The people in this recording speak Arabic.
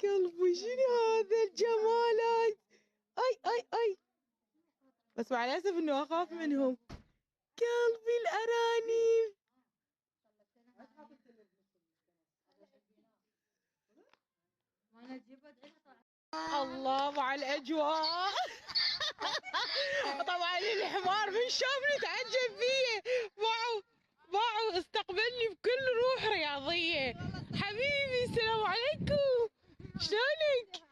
قلبي شنو هذا الجمالات. اي بس مع الاسف انه اخاف منهم. قلبي الارانب. الله مع الاجواء. طبعا الحمار من شافني تعجب فيه. باعوا استقبلني بكل روح رياضية. حبيبي السلام عليكم، شلونك؟